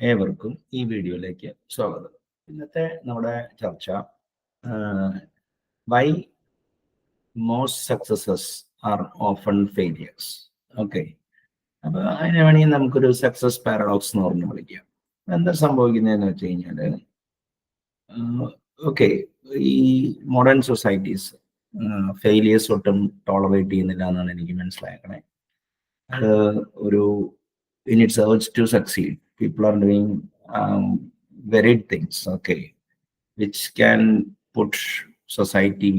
ഏവർക്കും ഈ വീഡിയോയിലേക്ക് സ്വാഗതം. ഇന്നത്തെ നമ്മുടെ ചർച്ച why most successes are often failures. Okay, അപ്പോൾ അതിന് വേണമെങ്കിൽ നമുക്കൊരു സക്സസ് പാരഡോക്സ് എന്ന് പറഞ്ഞ് വിളിക്കാം. എന്താ സംഭവിക്കുന്നതെന്ന് വെച്ച് കഴിഞ്ഞാൽ, ഓക്കെ, ഈ മോഡേൺ സൊസൈറ്റീസ് ഫെയിലിയേഴ്സ് ഒട്ടും ടോളറേറ്റ് ചെയ്യുന്നില്ല എന്നാണ് എനിക്ക് മനസ്സിലാക്കണേ. അത് ഒരു in its urge to succeed, people are doing varied things, okay, which can put society,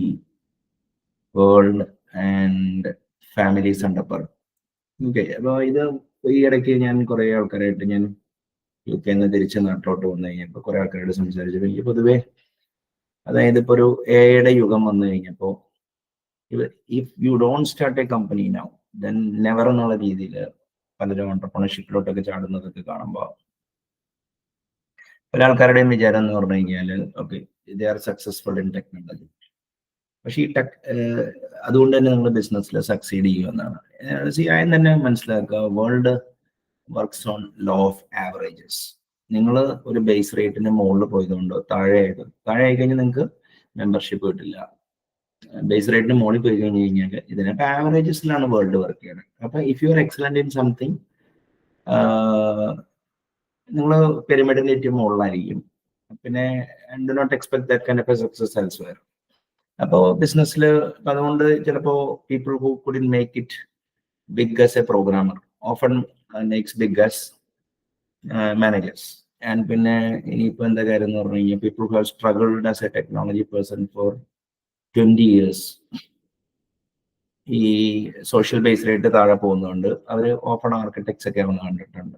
world and families under burden. Okay, അപ്പോൾ ഇത് ഈ ഇടയ്ക്ക് ഞാൻ കുറേ ആൾക്കാരായിട്ട് ഞാൻ UK തിരിച്ച് നാട്ടിലോട്ട് വന്നു കഴിഞ്ഞപ്പോൾ കുറേ ആൾക്കാരോട് സംസാരിച്ചപ്പോൾ എനിക്ക് പൊതുവേ, അതായത് ഇപ്പോൾ ഒരു AI യുഗം വന്നു കഴിഞ്ഞപ്പോൾ if you don't start A company now then never എന്നുള്ള രീതിയിൽ പലരും ഓണ്ടർപ്രണർഷിപ്പിലോട്ടൊക്കെ ചാടുന്നതൊക്കെ കാണുമ്പോൾ പല ആൾക്കാരുടെയും വിചാരം എന്ന് പറഞ്ഞു കഴിഞ്ഞാൽ, okay, they are successful in technology, പക്ഷേ ഈ അതുകൊണ്ട് തന്നെ നിങ്ങൾ ബിസിനസ്സിൽ സക്സീഡ് ചെയ്യുമെന്നാണ്. ആദ്യം തന്നെ മനസ്സിലാക്കുക, world works on law of averages. നിങ്ങൾ ഒരു ബേസ് റേറ്റിന് മുകളിൽ പോയതുകൊണ്ട് താഴെ ആയി കഴിഞ്ഞാൽ നിങ്ങൾക്ക് മെമ്പർഷിപ്പ് കിട്ടില്ല. ബേസ് റേറ്റിന് മുകളിൽ പോയി കഴിഞ്ഞ് കഴിഞ്ഞാൽ ഇതിനൊക്കെ ആവറേജസിലാണ് വേൾഡ് വർക്ക് ചെയ്യുന്നത്. അപ്പൊ if you are excellent in something, നിങ്ങൾ പിരമിഡിന്റെ ഏറ്റവും മുകളിലായിരിക്കും. പിന്നെ do not expect that kind of a success elsewhere. അപ്പോൾ ബിസിനസ്സിൽ അതുകൊണ്ട് ചിലപ്പോൾ people who couldn't make it big as a programmer often makes big as managers. And പിന്നെ ഇനിയിപ്പോൾ എന്താ കാര്യം എന്ന് പറഞ്ഞു കഴിഞ്ഞാൽ, people who have struggled as a technology person for 20 years ഈ സോഷ്യൽ ബേസ് റേറ്റ് താഴെ പോകുന്നതുകൊണ്ട് അവർ ഓപ്പൺ ആർക്കിടെക്ട്സ് ഒക്കെ ഒന്ന് കണ്ടിട്ടുണ്ട്.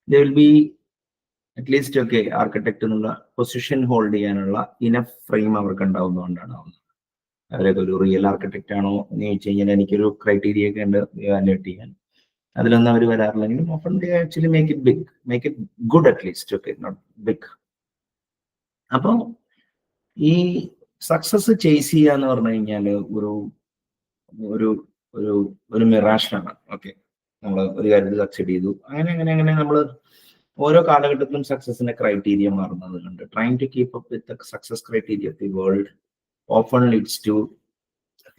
ദേ വിൽ ബി അറ്റ്ലീസ്റ്റ് ഒക്കെ ആർക്കിടെക്ട് എന്നുള്ള പൊസിഷൻ ഹോൾഡ് ചെയ്യാനുള്ള ഇനഫ് ഫ്രെയിം അവർക്ക് ഉണ്ടാവുന്നതുകൊണ്ടാണ് അവരൊക്കെ ഒരു റിയൽ ആർക്കിടെക്റ്റ് ആണോ എന്ന് ചോദിച്ചു കഴിഞ്ഞാൽ എനിക്കൊരു ക്രൈറ്റീരിയ ഒക്കെ ഉണ്ട് ഇവാലുവേറ്റ് ചെയ്യാൻ. അതിലൊന്നും അവർ വരാറില്ലെങ്കിലും open they actually make it big, make it good at least, okay, not big. അപ്പോൾ ഈ സക്സസ് ചേസ് ചെയ്യുക എന്ന് പറഞ്ഞു കഴിഞ്ഞാൽ ഒരു ഒരു ഒരു ഒരു മിറാഷാണ്. ഓക്കെ, നമ്മൾ ഒരു കാര്യത്തിൽ സക്സീഡ് ചെയ്തു, അങ്ങനെ നമ്മൾ ഓരോ കാലഘട്ടത്തിലും സക്സസിന്റെ ക്രൈറ്റീരിയ മാറുന്നത് കണ്ട് trying to keep up with the success criteria of the world often leads to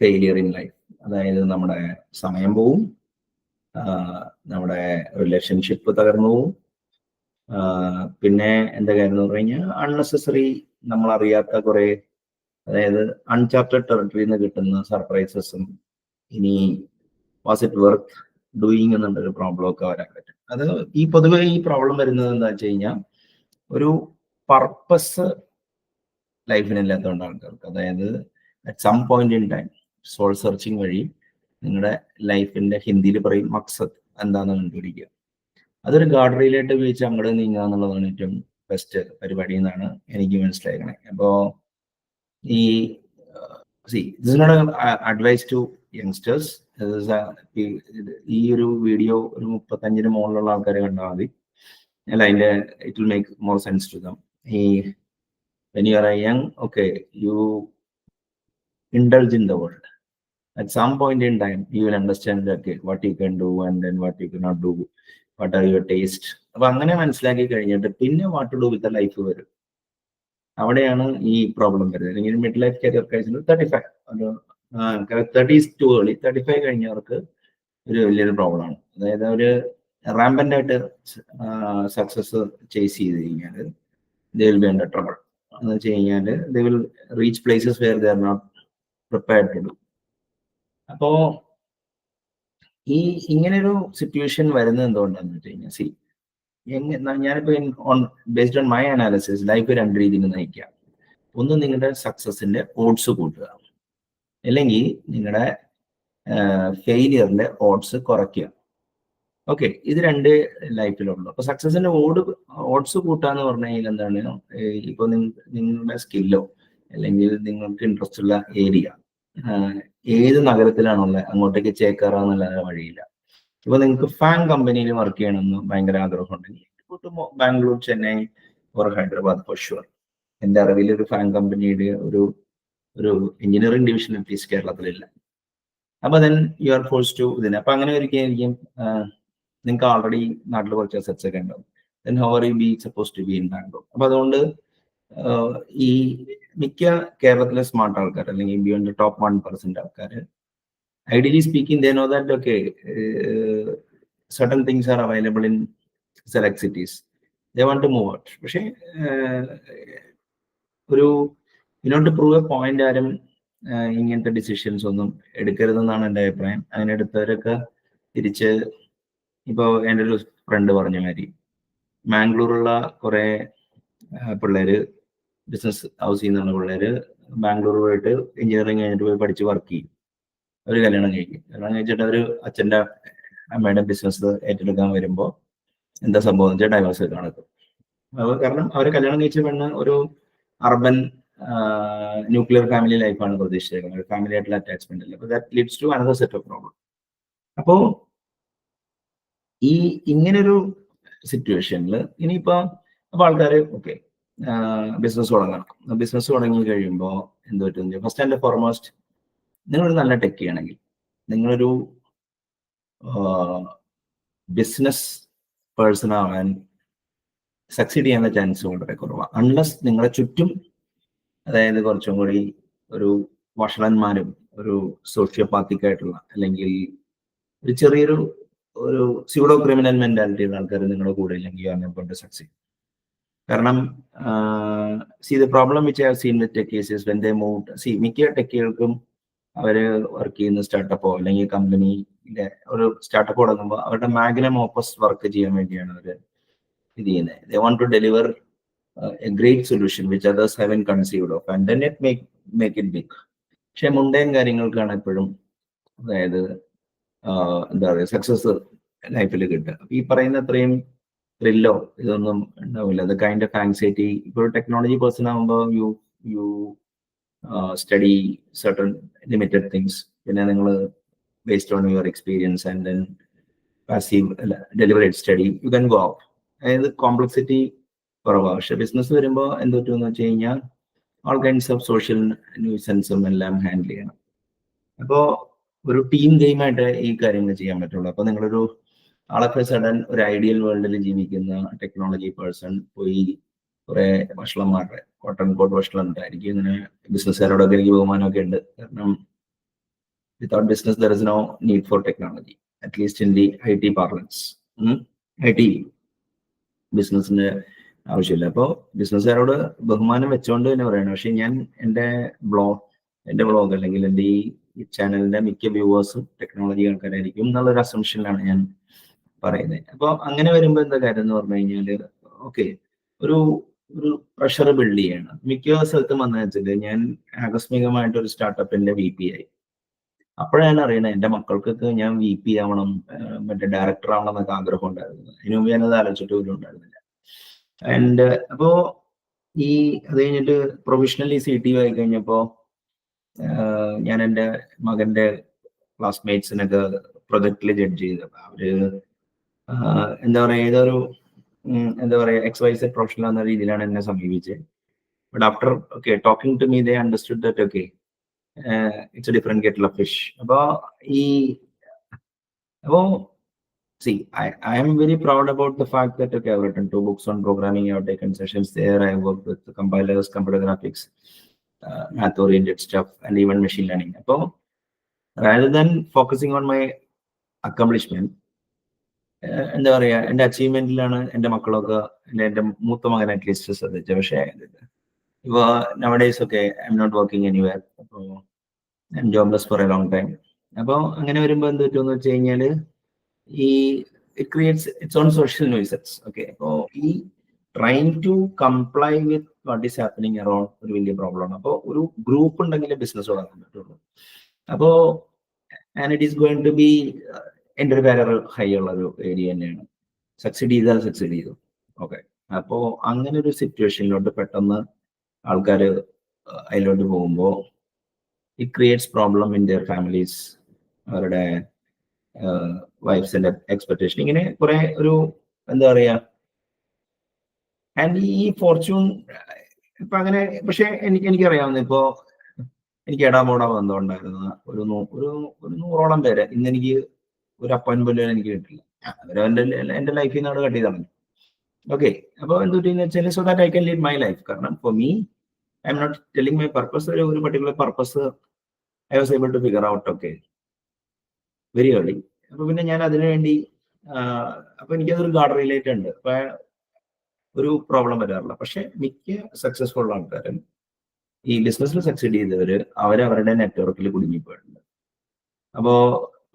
failure in life. അതായത് നമ്മുടെ സമയം പോവും, നമ്മുടെ റിലേഷൻഷിപ്പ് തകർന്നു പോവും, പിന്നെ എന്താ കാര്യം എന്ന് പറഞ്ഞു കഴിഞ്ഞാൽ അൺനെസസറി നമ്മളറിയാത്ത കുറെ, അതായത് അൺചാർട്ടഡ് ടെറിട്ടറിയിൽ നിന്ന് കിട്ടുന്ന സർപ്രൈസസും ഇനി വാസ് ഇറ്റ് വർത്ത് ഡൂയിങ് എന്നുള്ളൊരു പ്രോബ്ലം ഒക്കെ വരാൻ പറ്റും. അത് ഈ പൊതുവെ ഈ പ്രോബ്ലം വരുന്നത് എന്താ വെച്ച് കഴിഞ്ഞാൽ, ഒരു പർപ്പസ് ലൈഫിനില്ലാത്തതുകൊണ്ട് ആൾക്കാർക്ക്, അതായത് at some point in time soul searching വഴി നിങ്ങളുടെ ലൈഫിന്റെ ഹിന്ദിയിൽ പറയും മക്സദ് എന്താണെന്ന് കണ്ടുപിടിക്കുക. അതൊരു ഗാർഡ് റെയിലായിട്ട് ഉപയോഗിച്ച് അങ്ങോട്ട് നീങ്ങുക എന്നുള്ളതാണ് ഏറ്റവും ബെസ്റ്റ് പരിപാടി എന്നാണ് എനിക്ക് മനസ്സിലാക്കണേ. അപ്പോൾ ഈ this is not advice to youngsters. ഈ ഒരു വീഡിയോ ഒരു 35-ന് മുകളിലുള്ള ആൾക്കാരെ കണ്ടാൽ മതി, അല്ല അതിന്റെ it will make more sense to them. ഈ when you are a young, okay, you indulge in the world. At some point in time you will understand okay what you can do and then what you cannot do, what are your taste. അപ്പൊ അങ്ങനെ മനസ്സിലാക്കി കഴിഞ്ഞിട്ട് പിന്നെ what to do with the life വരും. അവിടെയാണ് ഈ problem വരുന്നത്. അല്ലെങ്കിൽ മിഡ് ലൈഫ് കരിയർ കഴിച്ചത് 30s ടു ഏർലി 35 കഴിഞ്ഞവർക്ക് ഒരു വലിയൊരു പ്രോബ്ലമാണ്. അതായത് ഒരു റാമ്പൻ്റ് ആയിട്ട് സക്സസ് ചേസ് ചെയ്ത് കഴിഞ്ഞാൽ they will be under trouble. എന്ന് വെച്ച് കഴിഞ്ഞാൽ they will reach places where they are not prepared to do. അപ്പോ ഈ ഇങ്ങനൊരു സിറ്റുവേഷൻ വരുന്നത് എന്തുകൊണ്ടാന്ന് വെച്ച് കഴിഞ്ഞാൽ, ഞാനിപ്പോ based on my analysis life 2 രീതിയിൽ നയിക്കാം. ഒന്ന്, നിങ്ങളുടെ സക്സസിന്റെ ഓഡ്സ് കൂട്ടുക, അല്ലെങ്കിൽ നിങ്ങളുടെ ഫെയിലിയറിന്റെ ഓഡ്സ് കുറയ്ക്കുക. ഓക്കെ, ഇത് 2 ലൈഫിലുള്ളൂ. അപ്പൊ സക്സസിന്റെ ഓഡ്സ് കൂട്ടുക എന്ന് പറഞ്ഞു കഴിഞ്ഞാൽ എന്താണ്, ഇപ്പൊ നിങ്ങളുടെ സ്കില്ലോ അല്ലെങ്കിൽ നിങ്ങൾക്ക് ഇൻട്രസ്റ്റ് ഉള്ള ഏരിയ ഏത് നഗരത്തിലാണുള്ളത് അങ്ങോട്ടേക്ക് ചേക്കേറാന്നുള്ള വഴിയില്ല. ഇപ്പൊ നിങ്ങൾക്ക് ഫാൻ കമ്പനിയിൽ വർക്ക് ചെയ്യണമെന്ന് ഭയങ്കര ആഗ്രഹം ഉണ്ടെങ്കിൽ Bangalore, Chennai or Hyderabad for sure. എൻ്റെ അറിവിൽ ഒരു ഫാൻ കമ്പനിയുടെ ഒരു എഞ്ചിനീയറിംഗ് ഡിവിഷൻ അറ്റ്ലീസ്റ്റ് കേരളത്തിലില്ല. അപ്പൊ then you are force to ഇതിന്. അപ്പൊ അങ്ങനെ ഒരിക്കലും നിങ്ങൾക്ക് ആൾറെഡി നാട്ടിൽ കുറച്ച് അസറ്റ്സ് ഒക്കെ ഉണ്ടാവും. then how are you be supposed to be in Bangalore? അപ്പൊ അതുകൊണ്ട് ഈ മിക്ക കേരളത്തിലെ സ്മാർട്ട് ആൾക്കാർ അല്ലെങ്കിൽ ബിയോണ്ട് ടോപ്പ് 1% ആൾക്കാർ ideally speaking, they know that okay, certain things are available in select cities. They want to move out. പക്ഷേ ഒരു ഇതിനോട്ട് പ്രൂവ് എ പോയിന്റ് ആരും ഇങ്ങനത്തെ ഡിസിഷൻസ് ഒന്നും എടുക്കരുതെന്നാണ് എൻ്റെ അഭിപ്രായം. അങ്ങനെ എടുത്തവരൊക്കെ തിരിച്ച് ഇപ്പോൾ എൻ്റെ ഒരു ഫ്രണ്ട് പറഞ്ഞ മാതിരി മാംഗ്ലൂരുള്ള കുറെ പിള്ളേര് ബിസിനസ് ഹൗസ് ചെയ്യുന്ന പിള്ളേര് ബാംഗ്ലൂർ പോയിട്ട് എഞ്ചിനീയറിംഗ് കഴിഞ്ഞിട്ട് പോയി പഠിച്ച് വർക്ക് ചെയ്യും. അവർ കല്യാണം കഴിക്കും. കല്യാണം കഴിച്ചിട്ട് അവർ അച്ഛൻ്റെ അമ്മയുടെ ബിസിനസ് ഏറ്റെടുക്കാൻ വരുമ്പോൾ എന്താ സംഭവം എന്ന് വെച്ചാൽ ഡൈവേഴ്സ് നടക്കും. കാരണം അവർ കല്യാണം കഴിച്ച പെണ്ണ് ഒരു അർബൻ ന്യൂക്ലിയർ ഫാമിലി ലൈഫാണ് പ്രതീക്ഷിച്ചേക്കുന്നത്, ഫാമിലി ആയിട്ടുള്ള അറ്റാച്ച്മെന്റ് അല്ല. അപ്പോൾ that leads to another set of problem. അപ്പോൾ ഈ ഇങ്ങനൊരു സിറ്റുവേഷനിൽ ഇനിയിപ്പോൾ അപ്പോൾ ആൾക്കാർ ഓക്കെ ബിസിനസ് തുടങ്ങണം. ബിസിനസ് തുടങ്ങി കഴിയുമ്പോൾ എന്ത് പറ്റും? ഫസ്റ്റ് ആൻഡ് ഫോർമോസ്റ്റ് നിങ്ങളൊരു നല്ല ടെക്കി ആണെങ്കിൽ നിങ്ങളൊരു ബിസിനസ് പേഴ്സൺ ആവാൻ സക്സീഡ് ചെയ്യാനുള്ള ചാൻസ് വളരെ കുറവാണ്. അൺലെസ് നിങ്ങളുടെ ചുറ്റും അതായത് കുറച്ചും കൂടി ഒരു വഷളന്മാരും ഒരു സോഷ്യോപാത്തിക്കായിട്ടുള്ള അല്ലെങ്കിൽ ഒരു ചെറിയൊരു ഒരു സ്യൂഡോ ക്രിമിനൽ മെന്റാലിറ്റിയുള്ള ആൾക്കാർ നിങ്ങളുടെ കൂടെ ഇല്ലെങ്കിൽ അങ്ങനെ സക്സീഡ്. കാരണം the problem which I have seen with techies is when they move മിക്ക ടെക്കികൾക്കും അവര് വർക്ക് ചെയ്യുന്ന സ്റ്റാർട്ടപ്പോ അല്ലെങ്കിൽ കമ്പനിയിലെ ഒരു സ്റ്റാർട്ടപ്പ് തുടങ്ങുമ്പോൾ അവരുടെ മാഗ്നം ഓപ്പസ് വർക്ക് ചെയ്യാൻ വേണ്ടിയാണ് അവർ ഇത് ചെയ്യുന്നത്. They want to deliver a great solution which others haven't conceived of and then it make it big. പക്ഷെ മുണ്ടേൻ കാര്യങ്ങൾക്കാണ് എപ്പോഴും അതായത് എന്താ പറയുക സക്സസ് ലൈഫിൽ കിട്ടുക. ഈ പറയുന്ന അത്രയും ത്രില്ലോ ഇതൊന്നും ഉണ്ടാവില്ല. അത് കൈൻഡ് ഓഫ് ആങ്സൈറ്റി. ഇപ്പോൾ ടെക്നോളജി പേഴ്സൺ ആകുമ്പോൾ you study certain limited things. പിന്നെ നിങ്ങൾ based on your experience and then passive deliberate study you can go out. അതായത് കോംപ്ലക്സിറ്റി കുറവാണ്. പക്ഷെ ബിസിനസ് വരുമ്പോൾ എന്ത് പറ്റുമെന്ന് വെച്ച് കഴിഞ്ഞാൽ ഓൾ കൈൻഡ്സ് ഓഫ് സോഷ്യൽ ന്യൂസൻസും എല്ലാം ഹാൻഡിൽ ചെയ്യണം. അപ്പോൾ ഒരു ടീം ഗെയിമായിട്ട് ഈ കാര്യങ്ങൾ ചെയ്യാൻ പറ്റുള്ളൂ. അപ്പോൾ നിങ്ങളൊരു ആളൊക്കെ സഡൻ ഒരു ഐഡിയൽ വേൾഡിൽ ജീവിക്കുന്ന ടെക്നോളജി പേഴ്സൺ പോയി കുറെ വഷളന്മാരുടെ കോട്ട് വഷളന്മാരായിരിക്കും. ഇങ്ങനെ ബിസിനസ്സുകാരോടൊക്കെ എനിക്ക് ബഹുമാനമൊക്കെ ഉണ്ട്. കാരണം without business there is no need for technology, at least in the I T parlance. IT. ബിസിനസിന്റെ ആവശ്യമില്ല. അപ്പോൾ ബിസിനസ്സുകാരോട് ബഹുമാനം വെച്ചുകൊണ്ട് തന്നെ പറയണം. പക്ഷെ ഞാൻ എൻ്റെ ബ്ലോഗ് അല്ലെങ്കിൽ എൻ്റെ ഈ ചാനലിന്റെ മിക്ക വ്യൂവേഴ്സും ടെക്നോളജി ആൾക്കാരായിരിക്കും എന്നുള്ളൊരു അസംഷനിലാണ് ഞാൻ പറയുന്നത്. അപ്പോൾ അങ്ങനെ വരുമ്പോൾ എന്താ കാര്യം എന്ന് പറഞ്ഞു കഴിഞ്ഞാൽ ഓക്കെ ഒരു പ്രഷർ ബിൽഡ് ചെയ്യണം. മിക്ക സ്ഥലത്തും വന്നു വെച്ചാൽ ഞാൻ ആകസ്മികമായിട്ട് ഒരു സ്റ്റാർട്ടപ്പിന്റെ VP ആയി. അപ്പോഴാണ് അറിയണത് എൻ്റെ മക്കൾക്കൊക്കെ ഞാൻ VP ആവണം, മറ്റേ ഡയറക്ടർ ആവണം എന്നൊക്കെ ആഗ്രഹം ഉണ്ടായിരുന്നു. അതിനു മുമ്പ് ഞാനത് ആലോചിച്ചിട്ട് പോലും ഉണ്ടായിരുന്നില്ല. ആൻഡ് അപ്പോ അത് കഴിഞ്ഞിട്ട് പ്രൊഫഷണലി CTO ആയി കഴിഞ്ഞപ്പോ ഞാൻ എൻ്റെ മകന്റെ ക്ലാസ്മേറ്റ്സിനൊക്കെ പ്രൊജക്റ്റിൽ ജഡ്ജ് ചെയ്തപ്പോൾ അവര് എന്താ പറയുക XYZ പ്രൊഫഷണൽ എന്ന രീതിയിലാണ് എന്നെ സമീപിച്ചത്. But after talking to me they understood that it's a different kettle of fish. അപ്പോ see, I am very proud about the fact that I've written 2 books on programming. I've taken sessions there. I worked with the compilers, computer graphics, math-oriented stuff, and even machine learning. So, rather than focusing on my accomplishment, എന്താ പറയുക എൻ്റെ അച്ചീവ്മെന്റിലാണ് എൻ്റെ മക്കളൊക്കെ എൻ്റെ മൂത്ത മകൻ at least ശ്രദ്ധിച്ചത്. പക്ഷേ ഇപ്പോൾ നവഡേയ്സ് ഒക്കെ I'm not working anywhere. അപ്പോൾ I'm jobless for a long time. അപ്പോൾ അങ്ങനെ വരുമ്പോൾ എന്ത് പറ്റുമെന്ന് വെച്ച് കഴിഞ്ഞാൽ it creates its own social nuisance. Okay, so trying to comply with what is happening around ഒരു വലിയ പ്രോബ്ലമാണ്. അപ്പോൾ ഒരു ഗ്രൂപ്പ് ഉണ്ടെങ്കിൽ ബിസിനസ് തുടങ്ങാൻ പറ്റുള്ളൂ. അപ്പോൾ and it is going to be എൻ്റെ ഒരു കാരിയർ ഹൈ ഉള്ള ഒരു ഏരിയ തന്നെയാണ്. സക്സീഡ് ചെയ്തു. ഓക്കെ, അപ്പോൾ അങ്ങനെ ഒരു സിറ്റുവേഷനിലോട്ട് പെട്ടെന്ന് ആൾക്കാർ അതിലോട്ട് പോകുമ്പോൾ it creates problem in their families, അവരുടെ വൈഫ്സിന്റെ എക്സ്പെക്ടേഷൻ, ഇങ്ങനെ കുറെ ഒരു എന്താ പറയാ. ആൻഡ് ഈ ഫോർച്യൂൺ ഇപ്പൊ അങ്ങനെ. പക്ഷെ എനിക്കറിയാവുന്ന ഇപ്പോ എനിക്ക് എടാമോടാ ബന്ധം ഉണ്ടായിരുന്ന ഒരു 100ഓളം പേര് ഇന്ന് എനിക്ക് ഒരു അപ്പോയിന്റ്മെന്റ് എനിക്ക് കിട്ടില്ല. അവരെ എന്റെ ലൈഫിൽ നിന്ന് അവിടെ കട്ട് ചെയ്താണ്. ഓക്കെ, അപ്പോൾ എന്ത് പറ്റിയെന്ന് വെച്ചാൽ so that I can lead my life. കാരണം for me I'm not telling my purpose, ഒരു particular purpose I was able to figure out okay very early. അപ്പൊ പിന്നെ ഞാൻ അതിനു വേണ്ടി അപ്പൊ എനിക്കതൊരു ഗാർഡ് റിലേറ്റ് ഉണ്ട്. അപ്പൊ ഒരു പ്രോബ്ലം വരാറില്ല. പക്ഷെ മിക്ക സക്സസ്ഫുൾ ആൾക്കാരും ഈ ബിസിനസ്സിൽ സക്സീഡ് ചെയ്തവര് അവരവരുടെ നെറ്റ്വർക്കിൽ കുടുങ്ങിപ്പോയിട്ടുണ്ട്. അപ്പോ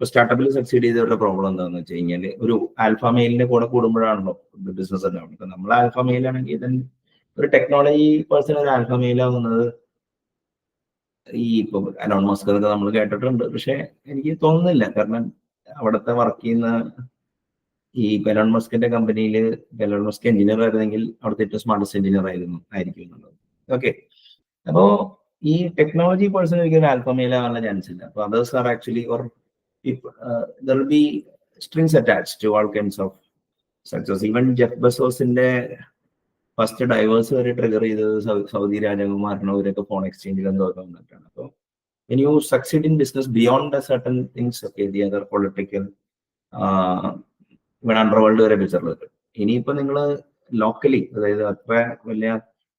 സ്റ്റാർട്ടപ്പിൽ സക്സീഡ് ചെയ്തവരുടെ പ്രോബ്ലം എന്താണെന്ന് വെച്ച് കഴിഞ്ഞാൽ ഒരു ആൽഫ മെയിലിന്റെ കൂടെ കൂടുമ്പോഴാണല്ലോ ബിസിനസ് ഉണ്ടാവുന്നത്. ഇപ്പൊ നമ്മൾ ആൽഫ മെയിൽ ആണെങ്കിൽ ഒരു ടെക്നോളജി പേഴ്സൺ ഒരു ആൽഫ മെയിൽ ആവുന്നത് ഈ ഇപ്പൊ അലോൺ മസ്ക് എന്നൊക്കെ നമ്മൾ കേട്ടിട്ടുണ്ട്. പക്ഷെ എനിക്ക് തോന്നുന്നില്ല, കാരണം അവിടുത്തെ വർക്ക് ചെയ്യുന്ന ഈ എലോൺ മസ്കിന്റെ കമ്പനിയിൽ എലോൺ മസ്ക് എഞ്ചിനീയർ ആയിരുന്നെങ്കിൽ അവിടുത്തെ ഏറ്റവും സ്മാർട്ടസ്റ്റ് എഞ്ചിനീയർ ആയിരിക്കും എന്നുള്ളത്. ഓക്കെ, അപ്പോ ഈ ടെക്നോളജി പേഴ്സൺ ഒരിക്കലും ആൽഫ മെയിൽ ആവാനുള്ള ചാൻസ് ഇല്ല. അപ്പൊ others are actually or there will be strings attached to all kinds of success. Even Jeff ബെസോസിന്റെ ഫസ്റ്റ് ഡൈവേഴ്സ് വരെ ട്രിഗർ ചെയ്തത് സൗദി രാജകുമാരനോ ഇവരൊക്കെ ഫോൺ എക്സ്ചേഞ്ചിൽ എന്തോ വന്നിട്ടാണ്. അപ്പോൾ when you succeed in business beyond a certain things, okay, the other political ഇവിടെ അണ്ടർവേൾഡ് വരെ പിക്ചറിൽ. ഇനിയിപ്പോ നിങ്ങൾ ലോക്കലി, അതായത് അത്ര വലിയ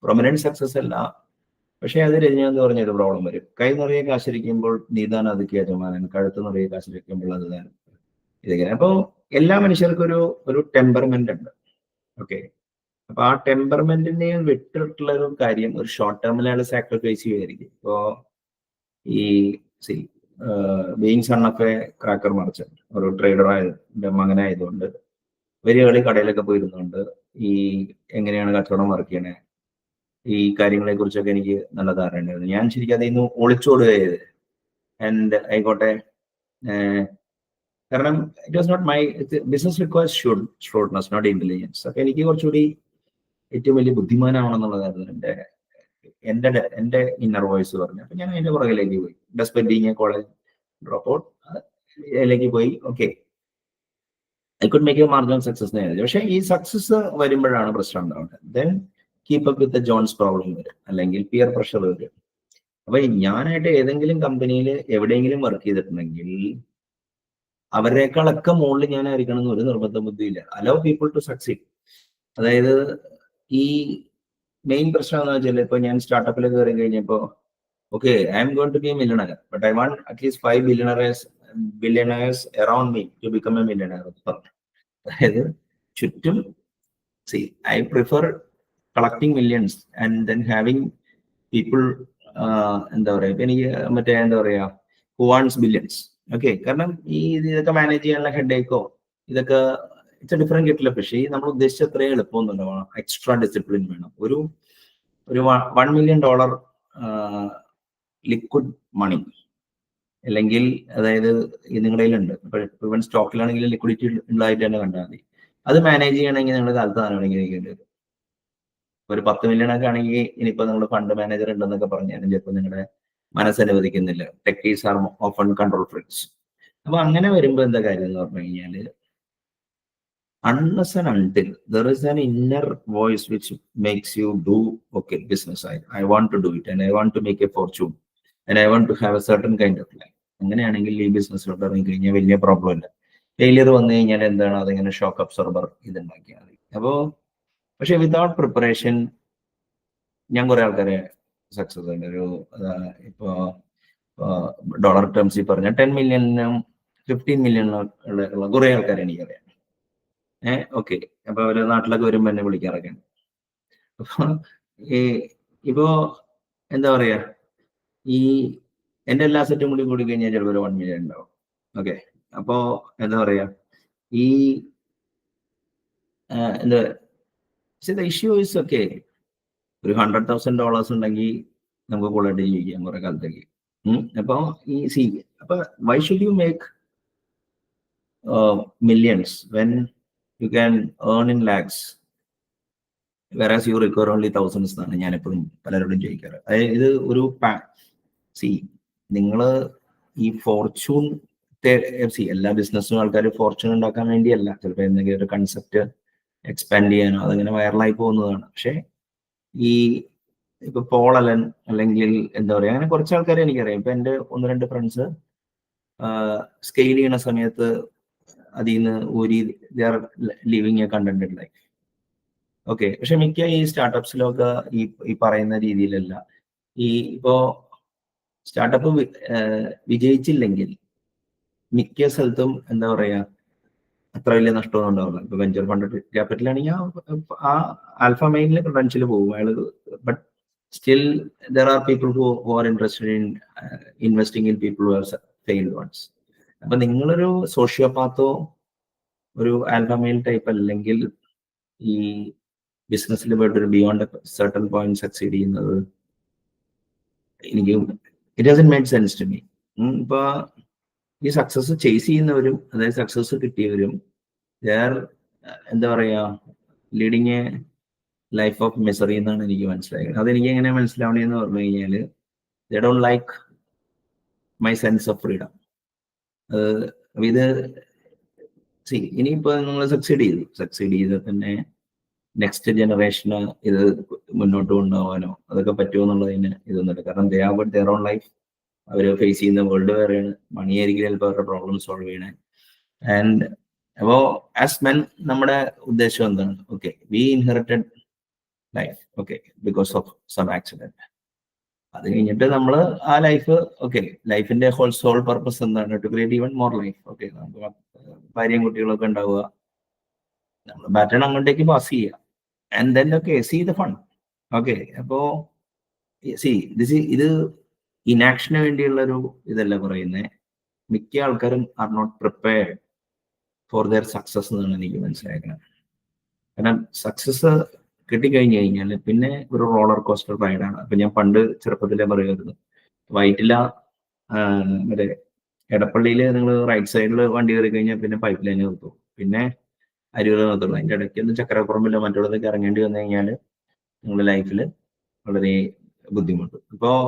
പ്രൊമനന്റ് സക്സസ് അല്ല, പക്ഷെ അത് രജനീകാന്ത് പറഞ്ഞൊരു പ്രോബ്ലം വരും. കൈ നിറയെ കാശിരിക്കുമ്പോൾ നീതാൻ അതുക്ക് യജമാനൻ, കഴുത്ത് നിറയെ കാശിരിക്കുമ്പോൾ അത് താൻ ഇതിങ്ങനെ. അപ്പോ എല്ലാ മനുഷ്യർക്കും ഒരു ടെമ്പർമെന്റ് ഉണ്ട്. ഓക്കെ, അപ്പൊ ആ ടെമ്പർമെന്റിനെ വിട്ടിട്ടുള്ള ഒരു കാര്യം ഒരു ഷോർട്ട് ടേമിൽ അയാൾ സാക്രിഫൈസ് ചെയ്യുമായിരിക്കും. ഇപ്പോ ഈ being son of A cracker merchant, ഒരു ട്രേഡർ മകനായതുകൊണ്ട് വലിയ കളി കടയിലൊക്കെ പോയിരുന്നുണ്ട് ഈ എങ്ങനെയാണ് കച്ചവടം വർക്ക് ചെയ്യണേ ഈ കാര്യങ്ങളെ കുറിച്ചൊക്കെ എനിക്ക് നല്ല ധാരണ ഉണ്ടായിരുന്നു. ഞാൻ ശരിക്കും അതിൽ നിന്ന് ഒളിച്ചോടുകയത് ആൻഡ് ആയിക്കോട്ടെ, കാരണം it was not my business requires shrewdness not intelligence. അപ്പൊ എനിക്ക് കുറച്ചുകൂടി ഏറ്റവും വലിയ ബുദ്ധിമാനാവണമെന്നുള്ളതായിരുന്നു എന്റെ ഇന്നർ വോയിസ് പറഞ്ഞു. അപ്പൊ ഞാൻ അതിന്റെ പുറകിലേക്ക് പോയി. ഡെസ്പെൻഡിങ് കോളേജ് ഡ്രോപ്പ് ഔട്ട് അതിലേക്ക് പോയി. Okay, I could make a marginal success. പക്ഷെ ഈ സക്സസ് വരുമ്പോഴാണ് പ്രശ്നം ഉണ്ടാവുന്നത്. Then keep up with Jones problem വരും, അല്ലെങ്കിൽ പിയർ പ്രഷർ വരും. അപ്പൊ ഞാനായിട്ട് ഏതെങ്കിലും കമ്പനിയിൽ എവിടെയെങ്കിലും വർക്ക് ചെയ്തിട്ടുണ്ടെങ്കിൽ അവരെക്കാളൊക്കെ മുകളിൽ ഞാനായിരിക്കണം എന്ന് ഒരു നിർബന്ധ ബുദ്ധിയില്ല. Allow people to succeed. അതായത് ഈ മെയിൻ പ്രശ്നം എന്ന് വെച്ചാൽ ഇപ്പൊ ഞാൻ സ്റ്റാർട്ടപ്പിൽ കയറി കഴിഞ്ഞപ്പോ okay I am going to be a millionaire, but I want at least 5 billionaires around me to become a millionaire. അതായത് ചുറ്റും I prefer collecting millions and then having people എന്താ പറയാ, ഇപ്പൊ എനിക്ക് മറ്റേ എന്താ പറയാ who wants billions. ഓക്കെ, കാരണം ഇതൊക്കെ മാനേജ് ചെയ്യാനുള്ള ഹെഡേക്കോ ഇതൊക്കെ ഇറ്റ്സ് എ ഡിഫറെന്റ് കിട്ടില്ല. പക്ഷേ ഈ നമ്മൾ ഉദ്ദേശിച്ച അത്രയും എളുപ്പമൊന്നുമില്ല. എക്സ്ട്രാ ഡിസിപ്ലിൻ വേണം. ഒരു $1 million ലിക്വിഡ് മണി, അല്ലെങ്കിൽ അതായത് നിങ്ങളുടെ കയ്യിലുണ്ട്. ഇപ്പൊ സ്റ്റോക്കിലാണെങ്കിൽ ലിക്വിഡിറ്റി ഉള്ളതായിട്ട് തന്നെ കണ്ടാൽ മതി. അത് മാനേജ് ചെയ്യണമെങ്കിൽ നിങ്ങൾ കാലത്ത് ആണെങ്കിൽ വരും. ഒരു 10 മില്യൺ ഒക്കെ ആണെങ്കിൽ ഇനിയിപ്പോ നിങ്ങൾ ഫണ്ട് മാനേജർ ഉണ്ടെന്നൊക്കെ പറഞ്ഞാലും ചിലപ്പോൾ നിങ്ങളുടെ മനസ്സനുവദിക്കുന്നില്ല. Techies are often control freaks. അപ്പൊ അങ്ങനെ വരുമ്പോൾ എന്താ കാര്യം എന്ന് പറഞ്ഞു കഴിഞ്ഞാല് unless and until there is an inner voice which makes you do okay business, I want to do it and I want to make a fortune and I want to have a certain kind of life, അങ്ങനെയാണെങ്കിൽ ഈ ബിസിനസ്സിലോട്ട് ഇറങ്ങി കഴിഞ്ഞാൽ വലിയ problem ഇല്ല. Failure വന്നു കഴിഞ്ഞാൽ എന്താണ്, അതിങ്ങനെ ഷോക്ക് അബ്സോർബർ ഇതുണ്ടാക്കിയാൽ മതി. അപ്പോ പക്ഷെ വിതൗട്ട് പ്രിപ്പറേഷൻ ഞാൻ കുറെ ആൾക്കാരെ സക്സസ് ഉണ്ട്. ഒരു ഇപ്പോ ഡോളർ ടേംസിൽ പറഞ്ഞ 10 മില്യണിനും 15 മില്യണിനും ഉള്ള കുറെ ആൾക്കാരെ എനിക്കറിയാം. ഓക്കെ, അപ്പൊ അവര് നാട്ടിലൊക്കെ വരുമ്പോ എന്നെ വിളിക്കാറൊക്കെയാണ്. അപ്പൊ ഇപ്പോ എന്താ പറയാ, ഈ എന്റെ എല്ലാ സെറ്റും കൂടി കഴിഞ്ഞാൽ ചിലപ്പോൾ ഒരു 1 മില്യൺ ഉണ്ടാവും. ഓക്കെ, അപ്പോ എന്താ പറയാ, ഈ എന്താ ഇഷ്യൂ ഇസ് ഓക്കെ, ഒരു $100,000 ഉണ്ടെങ്കിൽ നമുക്ക് കൂളായിട്ട് ജീവിക്കാം കുറെ കാലത്തേക്ക്. അപ്പൊ അപ്പൊ why should you make millions when you can earn in lakhs whereas you require only thousands എന്നാണ് ഞാൻ എപ്പോഴും പലരോടും ചോദിക്കാറ്. അതായത് ഒരു നിങ്ങള് ഈ ഫോർച്യൂൺ എല്ലാ ബിസിനസ്സും ആൾക്കാർ ഫോർച്യൂൺ ഉണ്ടാക്കാൻ വേണ്ടിയല്ല, ചിലപ്പോൾ എന്തെങ്കിലും ഒരു കൺസെപ്റ്റ് എക്സ്പാൻഡ് ചെയ്യാനോ അതങ്ങനെ വൈറലായി പോകുന്നതാണ്. പക്ഷെ ഈ ഇപ്പൊ പോൾ അലൻ അല്ലെങ്കിൽ എന്താ പറയാ, അങ്ങനെ കുറച്ച് ആൾക്കാരെ എനിക്കറിയാം. ഇപ്പൊ എന്റെ 1-2 ഫ്രണ്ട്സ് സ്കെയിൽ ചെയ്യണ സമയത്ത് അതിൽ നിന്ന് living A contented life. Okay. പക്ഷെ മിക്ക ഈ സ്റ്റാർട്ടപ്സിലൊക്കെ ഈ പറയുന്ന രീതിയിലല്ല. ഇപ്പോ സ്റ്റാർട്ടപ്പ് വിജയിച്ചില്ലെങ്കിൽ മിക്ക സ്ഥലത്തും എന്താ പറയാ, അത്ര വലിയ നഷ്ടമൊന്നും ഉണ്ടാവില്ല. ഇപ്പൊ വെഞ്ചർ ഫണ്ട് ക്യാപിറ്റൽ ആണെങ്കിൽ ആ ആൽഫ മെയിനിൽ പൊട്ടൻഷ്യൽ പോകും അയാൾ. But still there are people who are interested in investing in people who have failed once. അപ്പൊ നിങ്ങളൊരു സോഷ്യോപാത്തോ ഒരു ആൽഫ മെയിൽ ടൈപ്പ് അല്ലെങ്കിൽ ഈ ബിസിനസ്സിൽ പോയിട്ട് ബിയോണ്ട് സർട്ടൺ പോയിന്റ് സക്സീഡ് ചെയ്യുന്നത് എനിക്ക് it doesn't make sense to me. ഇപ്പൊ ഈ സക്സസ് ചേസ് ചെയ്യുന്നവരും അതായത് സക്സസ് കിട്ടിയവരും എന്താ പറയാ leading A life of misery എന്നാണ് എനിക്ക് മനസ്സിലായത്. അതെനിക്ക് എങ്ങനെ മനസ്സിലാവണേന്ന് പറഞ്ഞു കഴിഞ്ഞാൽ they don't like my sense of freedom. ഇത് ഇനിയിപ്പോ നിങ്ങൾ സക്സീഡ് ചെയ്ത് തന്നെ നെക്സ്റ്റ് ജനറേഷന് ഇത് മുന്നോട്ട് കൊണ്ടുപോകാനോ അതൊക്കെ പറ്റുമോ എന്നുള്ളതിന് ഇതൊന്നുമില്ല. കാരണം they have their own life. അവർ ഫേസ് ചെയ്യുന്ന വേൾഡ് വേറെയാണ്. മണിയായിരിക്കും ചിലപ്പോൾ അവരുടെ പ്രോബ്ലം സോൾവ് ചെയ്യണേ. ആൻഡ് അപ്പോ ആസ് മെൻ നമ്മുടെ ഉദ്ദേശം എന്താണ്? Okay, we inherited life, okay, because of some accident. അത് കഴിഞ്ഞിട്ട് നമ്മൾ ആ ലൈഫ്, ഓക്കെ, ലൈഫിന്റെ സോൾ പർപ്പസ് എന്താണ്? To create even more life. Okay, നമുക്ക് ഭാര്യയും കുട്ടികളൊക്കെ ഉണ്ടാവുക, നമ്മൾ ബാറ്റൺ അങ്ങോട്ടേക്ക് പാസ് ചെയ്യുക. And then okay, see the fun. Okay, അപ്പോ ഇത് ഇനാക്ഷന് വേണ്ടിയുള്ള ഒരു ഇതല്ല പറയുന്നത്. മിക്ക ആൾക്കാരും are not prepared for their success എന്നാണ് എനിക്ക് മനസ്സിലാക്കുന്നത്. കാരണം സക്സസ് കിട്ടിക്കഴിഞ്ഞു കഴിഞ്ഞാൽ പിന്നെ ഒരു റോളർ കോസ്റ്റർ റൈഡാണ്. അപ്പൊ ഞാൻ പണ്ട് ചെറുപ്പത്തിലേ പറയുമായിരുന്നു, വൈറ്റില മറ്റേ എടപ്പള്ളിയിൽ നിങ്ങൾ റൈറ്റ് സൈഡിൽ വണ്ടി കയറി കഴിഞ്ഞാൽ പിന്നെ പൈപ്പ് ലൈൻ നിർത്തും, പിന്നെ അരൂർ നിർത്തുള്ളൂ. അതിൻ്റെ ഇടയ്ക്കൊന്നും ചക്രപ്പുറമില്ല മറ്റുള്ളതൊക്കെ ഇറങ്ങേണ്ടി വന്നു കഴിഞ്ഞാൽ നിങ്ങളുടെ ലൈഫിൽ വളരെ ബുദ്ധിമുട്ട്. ഇപ്പോൾ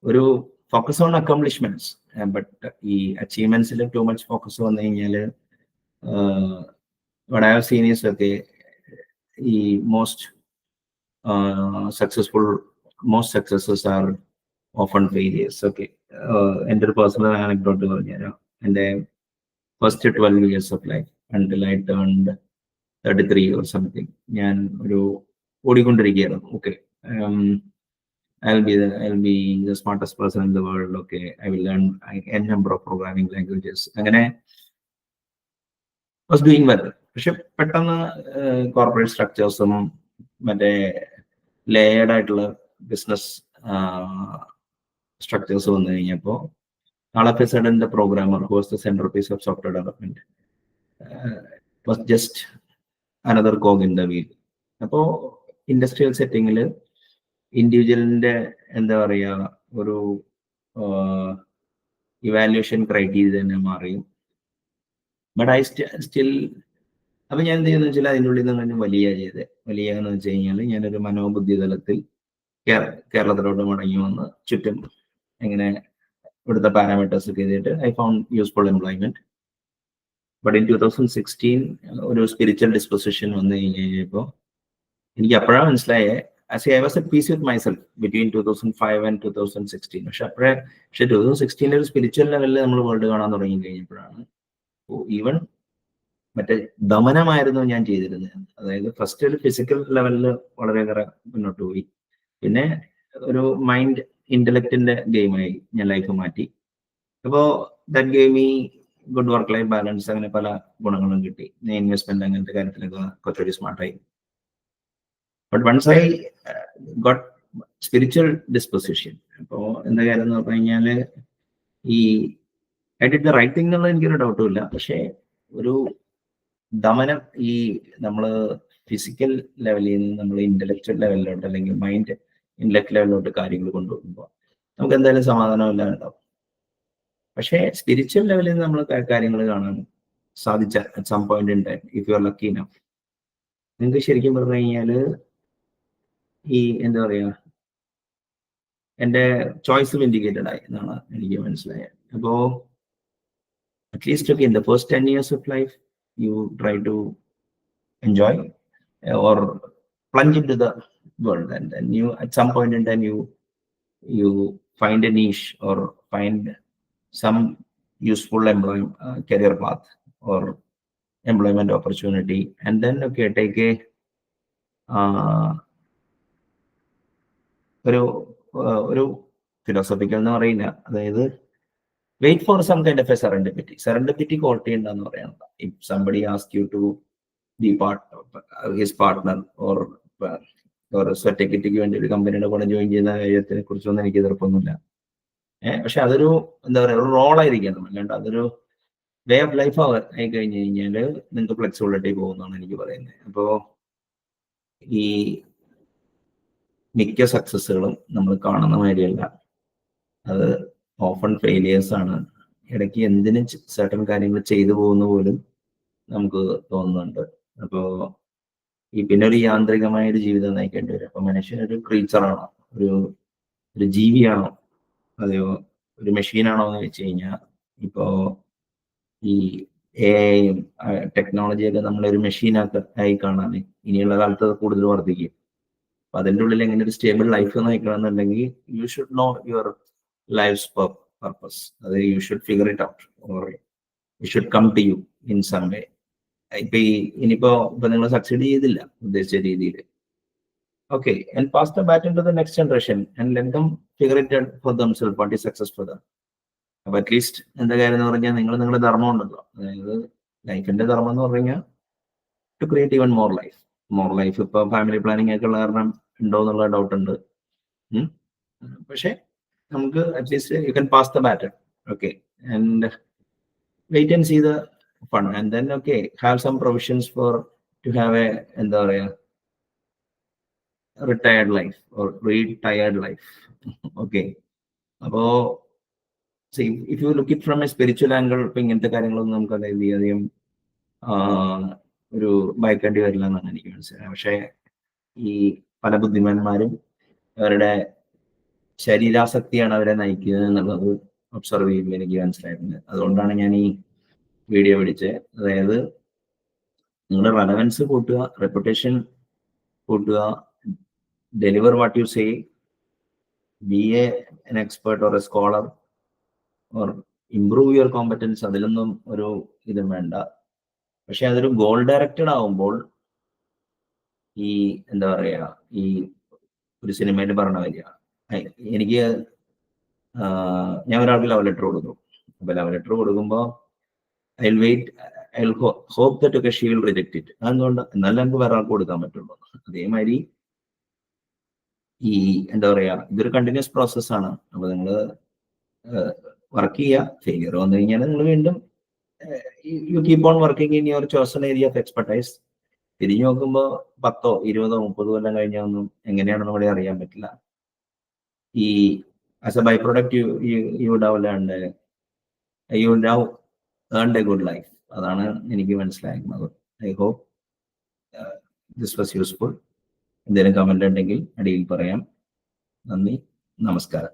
ഒരു ഫോക്കസ് ഓൺ അക്കംപ്ലിഷ്മെന്റ്സ്, ബട്ട് ഈ അച്ചീവ്മെന്റ്സിൽ ടു മച്ച് ഫോക്കസ് വന്നു കഴിഞ്ഞാൽ what I have seen is okay, ഈ most successes are often failures. Okay, എൻ്റെ ഒരു പേഴ്സണൽ ആനക്ഡോട്ട് പറഞ്ഞുതരാം. എൻ്റെ first 12 years of life until I turned 33 or something, ഞാൻ ഒരു ഓടിക്കൊണ്ടിരിക്കുകയായിരുന്നു. Okay, I'll be the smartest person in the world. Okay, I will learn n number of programming languages. അങ്ങനെ was doing well. പക്ഷെ പെട്ടെന്ന് corporate സ്ട്രക്ചേഴ്സും മറ്റേ ലേയർഡ് ആയിട്ടുള്ള business structures വന്നു കഴിഞ്ഞപ്പോൾ all of a sudden the programmer who was the centerpiece of software development was just another cog in the wheel. അപ്പോൾ industrial സെറ്റിങ്ങിൽ ഇൻഡിവിജ്വലിന്റെ എന്താ പറയുക ഒരു ഇവാലുവേഷൻ ക്രൈറ്റീരിയ തന്നെ മാറിയും. ബട്ട് ഐ സ്റ്റിൽ അപ്പൊ ഞാൻ എന്ത് ചെയ്യുന്ന വെച്ചാൽ അതിൻ്റെ ഉള്ളിൽ നിന്ന് വലിയ എന്ന് വെച്ച് കഴിഞ്ഞാൽ ഞാനൊരു മനോബുദ്ധി തലത്തിൽ കേരളത്തിലോട്ട് മടങ്ങി വന്ന് ചുറ്റും എങ്ങനെ ഇവിടുത്തെ പാരാമീറ്റേഴ്സ് ഒക്കെ ചെയ്തിട്ട് I found useful employment. But in 2016 ഒരു സ്പിരിച്വൽ ഡിസ്പൊസിഷൻ വന്നു കഴിഞ്ഞപ്പോൾ എനിക്ക് അപ്പോഴാണ് മനസ്സിലായേ, I was at peace with myself between 2005 and 2016. പക്ഷെ 2016 ഒരു സ്പിരിച്വൽ ലെവലിൽ നമ്മൾ വേൾഡ് കാണാൻ തുടങ്ങി കഴിഞ്ഞപ്പോഴാണ് ഈവൻ മറ്റേ ദമനമായിരുന്നു ഞാൻ ചെയ്തിരുന്നത്. അതായത് ഫസ്റ്റ് ഒരു ഫിസിക്കൽ ലെവലിൽ വളരെയേറെ മുന്നോട്ട് പോയി, പിന്നെ ഒരു മൈൻഡ് ഇന്റലക്റ്റിന്റെ ഗെയിമായി ഞാൻ ലൈഫ് മാറ്റി. അപ്പോൾ that gave me good work life balance, അങ്ങനെ പല ഗുണങ്ങളും കിട്ടി. ഇൻവെസ്റ്റ്മെന്റ് അങ്ങനത്തെ കാര്യത്തിലൊക്കെ കുറച്ചുകൂടി സ്മാർട്ടായി. But once I got spiritual disposition, അപ്പോൾ എന്താ കാര്യം എന്ന് പറഞ്ഞു കഴിഞ്ഞാൽ ഈ I did the right thing എന്നുള്ളത് എനിക്കൊരു ഡൗട്ടും ഇല്ല. പക്ഷേ ഒരു ദമനം, ഈ നമ്മൾ ഫിസിക്കൽ ലെവലിൽ നിന്ന് നമ്മൾ ഇന്റലക്ച്വൽ ലെവലിലോട്ട് അല്ലെങ്കിൽ മൈൻഡ് ഇന്റലക്ട് ലെവലിലോട്ട് കാര്യങ്ങൾ കൊണ്ടുപോകുമ്പോൾ നമുക്ക് എന്തായാലും സമാധാനമില്ല ഉണ്ടാവും. പക്ഷേ സ്പിരിച്വൽ ലെവലിൽ നിന്ന് നമ്മൾ കാര്യങ്ങൾ കാണാൻ സാധിച്ച at some point in time, if you are lucky enough, നിങ്ങൾക്ക് ശരിക്കും പറഞ്ഞു കഴിഞ്ഞാൽ ഈ എന്താ പറയുക എൻ്റെ ചോയ്സ് വിൻഡിക്കേറ്റഡ് ആയി എന്നാണ് എനിക്ക് മനസ്സിലായത്. അപ്പോൾ അറ്റ്ലീസ്റ്റ് ഒക്കെ in the first 10 years of life you try to enjoy or plunge into the world, and then you at some point in time you find a niche or find some useful career path or employment opportunity, and then okay, take a ഒരു philosophical എന്ന് പറയില്ല, അതായത് wait for some kind of a serendipity quality ഉണ്ടെന്ന് പറയുന്നത്. If somebody ask you to be his partner or സ്വറ്റയ്ക്ക് വേണ്ടി ഒരു കമ്പനിയുടെ കൂടെ ജോയിൻ ചെയ്യുന്ന കാര്യത്തിനെ കുറിച്ചൊന്നും എനിക്ക് എതിർപ്പൊന്നുമില്ല. പക്ഷെ അതൊരു എന്താ പറയുക, ഒരു റോളായിരിക്കണം, അല്ലാണ്ട് അതൊരു വേ ഓഫ് ലൈഫ് ആയി കഴിഞ്ഞു കഴിഞ്ഞാൽ നിങ്ങൾക്ക് ഫ്ലെക്സിബിലിറ്റി പോകുന്നതാണ് എനിക്ക് പറയുന്നത്. അപ്പോൾ ഈ മിക്ക സക്സസ്സുകളും നമ്മൾ കാണുന്ന മാതിരിയല്ല, അത് ഓഫൺ ഫെയിലിയേഴ്സ് ആണ്. ഇടയ്ക്ക് എന്തിനും സർട്ടൻ കാര്യങ്ങൾ ചെയ്തു പോകുന്ന പോലും നമുക്ക് തോന്നുന്നുണ്ട്. അപ്പോൾ പിന്നെ ഒരു യാന്ത്രികമായ ഒരു ജീവിതം നയിക്കേണ്ടി വരും. അപ്പൊ മനുഷ്യനൊരു ക്രീച്ചറാണോ, ഒരു ജീവിയാണോ, അതെയോ ഒരു മെഷീനാണോ എന്ന് വെച്ച് കഴിഞ്ഞാൽ, ഇപ്പോ ഈ AI ടെക്നോളജിയൊക്കെ നമ്മളൊരു മെഷീനായി കാണാൻ ഇനിയുള്ള കാലത്ത് അത് കൂടുതൽ വർദ്ധിക്കും. അപ്പൊ അതിൻ്റെ ഉള്ളിൽ എങ്ങനെ ഒരു സ്റ്റേബിൾ ലൈഫ് നയിക്കണമെന്നുണ്ടെങ്കിൽ you should know your life's purpose. അത് you should figure it out, or you should come to you in some way. ഇനിയിപ്പോ നിങ്ങൾ സക്സീഡ് ചെയ്തില്ല ഉദ്ദേശിച്ച രീതിയിൽ, okay, and pass the baton to the next generation and let them figure it out for themselves what is success for them. അപ്പൊ at least എന്താ കാര്യം എന്ന് പറഞ്ഞാൽ, നിങ്ങളുടെ ധർമ്മം ഉണ്ടല്ലോ, അതായത് ലൈഫിന്റെ ധർമ്മം എന്ന് പറഞ്ഞു കഴിഞ്ഞാൽ to create even more life. ഇപ്പൊ ഫാമിലി പ്ലാനിങ് ഒക്കെ ഉള്ള കാരണം ഉണ്ടോ എന്നുള്ള ഡൗട്ട് ഉണ്ട്. പക്ഷെ നമുക്ക് at least you can pass the baton, okay, and wait and see the fun, and then okay have some provisions for to have a എന്താ പറയാ retired life or retired life. Okay, അപ്പോ if you look it from a spiritual angle, ഇപ്പൊ ഇങ്ങനത്തെ കാര്യങ്ങളൊന്നും നമുക്ക് അതായത് അധികം ഒരു ഭയക്കേണ്ടി വരില്ല എന്നാണ് എനിക്ക് മനസ്സിലായത്. പക്ഷെ ഈ പല ബുദ്ധിമാന്മാരും അവരുടെ ശരീരാസക്തിയാണ് അവരെ നയിക്കുന്നത് എന്നുള്ളത് ഒബ്സർവ് ചെയ്യുമ്പോൾ എനിക്ക് മനസ്സിലായിട്ടുണ്ട്. അതുകൊണ്ടാണ് ഞാൻ ഈ വീഡിയോ പിടിച്ചത്. അതായത് നിങ്ങളുടെ റെലവൻസ് കൂട്ടുക, റെപ്യൂട്ടേഷൻ കൂട്ടുക, deliver what you say, B an expert or A scholar or improve your competence. അതിലൊന്നും ഒരു ഇതും വേണ്ട. പക്ഷെ അതൊരു ഗോൾ ഡയറക്റ്റഡ് ആവുമ്പോൾ ഈ എന്താ പറയാ, ഈ ഒരു സിനിമയിൽ പറഞ്ഞ വരിക, എനിക്ക് ഞാൻ ഒരാൾക്ക് ലവ് ലെറ്റർ കൊടുക്കും. അപ്പൊ ലവ് ലെറ്റർ കൊടുക്കുമ്പോൾ I will hope that she will reject it. അതുകൊണ്ട് എന്നാലും നമുക്ക് വേറെ ആൾക്ക് കൊടുക്കാൻ പറ്റുള്ളൂ. അതേമാതിരി ഈ എന്താ പറയാ, ഇതൊരു കണ്ടിന്യൂസ് പ്രോസസ്സാണ്. അപ്പൊ നിങ്ങൾ വർക്ക് ചെയ്യുക. ഫെയിലിയർ വന്നു കഴിഞ്ഞാൽ നിങ്ങൾ വീണ്ടും you keep on working in your chosen area of expertise. തിരിഞ്ഞു നോക്കുമ്പോൾ 10, 20, 30 കൊല്ലം കഴിഞ്ഞൊന്നും എങ്ങനെയാണെന്ന് ഇവിടെ അറിയാൻ പറ്റില്ല. ഈ as a byproduct you would have earned a good life. അതാണ് എനിക്ക് മനസ്സിലാക്കുന്നത്. I hope this was useful. എന്തെങ്കിലും കമന്റ് ഉണ്ടെങ്കിൽ അടിയിൽ പറയാം. നന്ദി, നമസ്കാരം.